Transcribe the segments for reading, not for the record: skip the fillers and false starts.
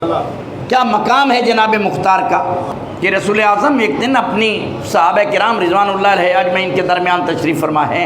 کیا مقام ہے جناب مختار کا کہ رسول اعظم ایک دن اپنی صحابہ کرام رضوان اللہ علیہ اجمعین کے درمیان تشریف فرما ہے.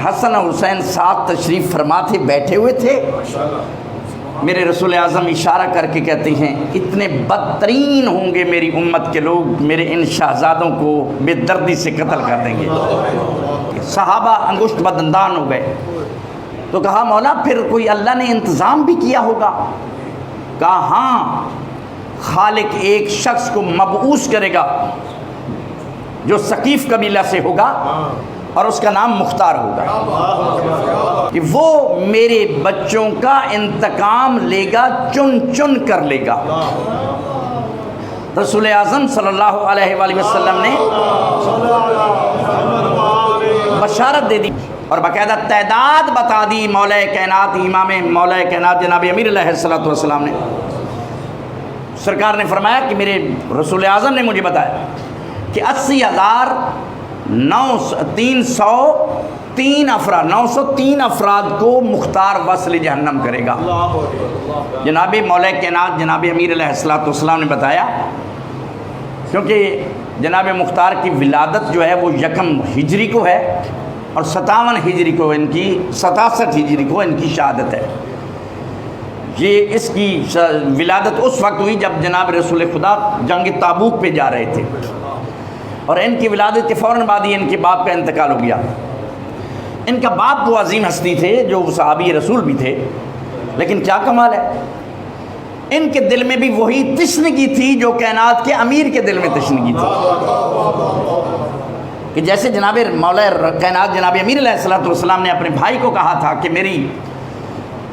حسن اور حسین ساتھ تشریف فرما تھے، بیٹھے ہوئے تھے. میرے رسول اعظم اشارہ کر کے کہتے ہیں اتنے بدترین ہوں گے میری امت کے لوگ، میرے ان شہزادوں کو بے دردی سے قتل کر دیں گے. صحابہ انگشت بدندان ہو گئے. تو کہا مولا پھر کوئی اللہ نے انتظام بھی کیا ہوگا؟ کہا ہاں، خالق ایک شخص کو مبعوث کرے گا جو ثقیف قبیلہ سے ہوگا اور اس کا نام مختار ہوگا، کہ وہ میرے بچوں کا انتقام لے گا، چن چن کر لے گا. رسول اعظم صلی اللہ علیہ وآلہ وسلم نے بشارت دے دی اور باقاعدہ تعداد بتا دی. مولا کائنات امام مولا کائنات جناب امیر علیہ السلام نے، سرکار نے فرمایا کہ میرے رسول اعظم نے مجھے بتایا کہ 903 افراد کو مختار وصل جہنم کرے گا. جناب مولا کائنات جناب امیر علیہ السلام نے بتایا، کیونکہ جناب مختار کی ولادت جو ہے وہ 1 ہجری کو ہے اور 57 ہجری کو ان کی 67 ہجری کو ان کی شہادت ہے. یہ اس کی ولادت اس وقت ہوئی جب جناب رسول خدا جنگ تابوک پہ جا رہے تھے، اور ان کی ولادت کے فوراً بعد ہی ان کے باپ کا انتقال ہو گیا. ان کا باپ وہ عظیم ہستی تھے جو صحابی رسول بھی تھے، لیکن کیا کمال ہے، ان کے دل میں بھی وہی تشنگی تھی جو کائنات کے امیر کے دل میں تشنگی تھی. کہ جیسے جناب مولا کائنات جناب امیر علیہ السلام نے اپنے بھائی کو کہا تھا کہ میری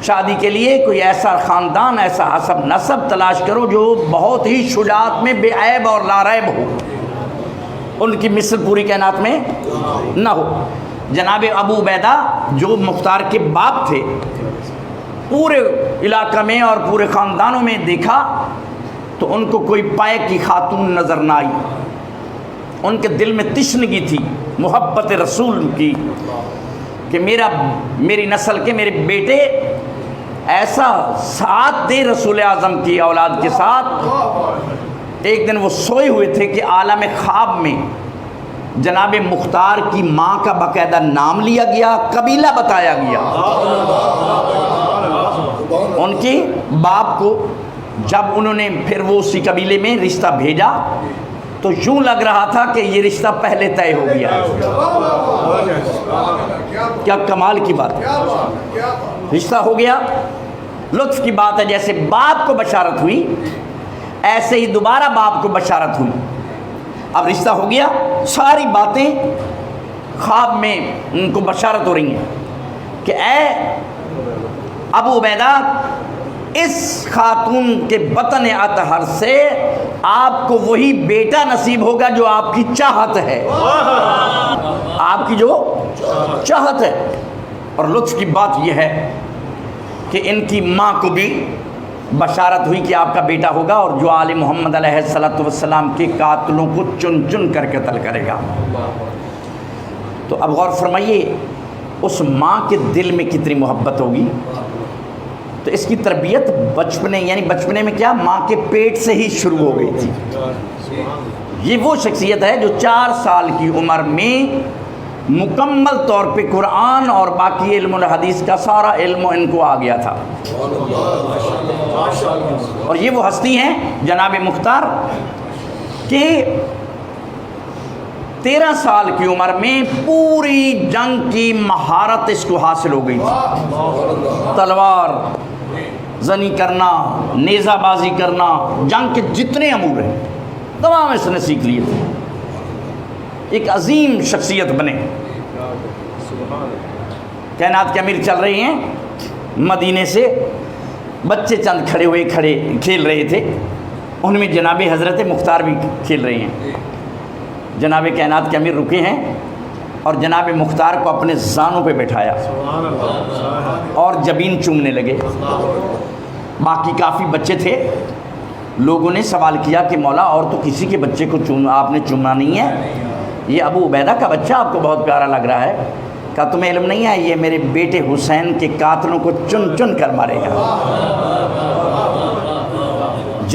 شادی کے لیے کوئی ایسا خاندان، ایسا حسب نسب تلاش کرو جو بہت ہی شجاعت میں بے عیب اور لا ریب ہو، ان کی مثل پوری کائنات میں نہ ہو. جناب ابو عبیدہ جو مختار کے باپ تھے، پورے علاقہ میں اور پورے خاندانوں میں دیکھا تو ان کو کوئی پائے کی خاتون نظر نہ آئی. ان کے دل میں تشنگی تھی محبت رسول کی کہ میری نسل کے میرے بیٹے ایسا ساتھ دے رسول اعظم کی اولاد کے ساتھ. ایک دن وہ سوئے ہوئے تھے کہ عالم خواب میں جناب مختار کی ماں کا باقاعدہ نام لیا گیا، قبیلہ بتایا گیا. ان کے باپ کو جب انہوں نے پھر وہ اسی قبیلے میں رشتہ بھیجا تو یوں لگ رہا تھا کہ یہ رشتہ پہلے طے ہو گیا. کیا کمال کی بات ہے، رشتہ ہو گیا. لطف کی بات ہے، جیسے باپ کو بشارت ہوئی ایسے ہی دوبارہ باپ کو بشارت ہوئی. اب رشتہ ہو گیا، ساری باتیں خواب میں ان کو بشارت ہو رہی ہیں کہ اے ابو عبیدہ، اس خاتون کے بطن اطہر سے آپ کو وہی بیٹا نصیب ہوگا جو آپ کی چاہت ہے، آپ کی جو چاہت ہے. اور لطف کی بات یہ ہے کہ ان کی ماں کو بھی بشارت ہوئی کہ آپ کا بیٹا ہوگا اور جو آل محمد علیہ السلام کے قاتلوں کو چن چن کر قتل کرے گا. تو اب غور فرمائیے اس ماں کے دل میں کتنی محبت ہوگی. تو اس کی تربیت بچپنے میں کیا، ماں کے پیٹ سے ہی شروع ہو گئی تھی. یہ وہ شخصیت ہے جو 4 سال کی عمر میں مکمل طور پہ قرآن اور باقی علم الحدیث کا سارا علم ان کو آ گیا تھا. اور یہ وہ ہستی ہیں جناب مختار کہ 13 سال کی عمر میں پوری جنگ کی مہارت اس کو حاصل ہو گئی تھی. تلوار زنی کرنا، نیزہ بازی کرنا، جنگ کے جتنے امور ہیں تمام اس نے سیکھ لیے تھے. ایک عظیم شخصیت بنے. کائنات کے امیر چل رہے ہیں مدینے سے، بچے چند کھیل رہے تھے، ان میں جناب حضرت مختار بھی کھیل رہے ہیں. جناب کائنات کے امیر رکے ہیں اور جناب مختار کو اپنے زانوں پہ بٹھایا اور جبین چومنے لگے. باقی کافی بچے تھے. لوگوں نے سوال کیا کہ مولا اور تو کسی کے بچے کو آپ نے چومنا نہیں ہے، یہ ابو عبیدہ کا بچہ آپ کو بہت پیارا لگ رہا ہے. کہا تمہیں علم نہیں ہے، یہ میرے بیٹے حسین کے قاتلوں کو چن چن کر مارے گا.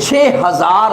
6000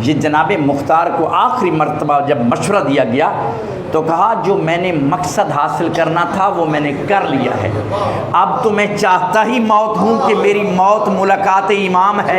یہ جناب مختار کو آخری مرتبہ جب مشورہ دیا گیا تو کہا جو میں نے مقصد حاصل کرنا تھا وہ میں نے کر لیا ہے، اب تو میں چاہتا ہی موت ہوں کہ میری موت ملاقات امام ہے۔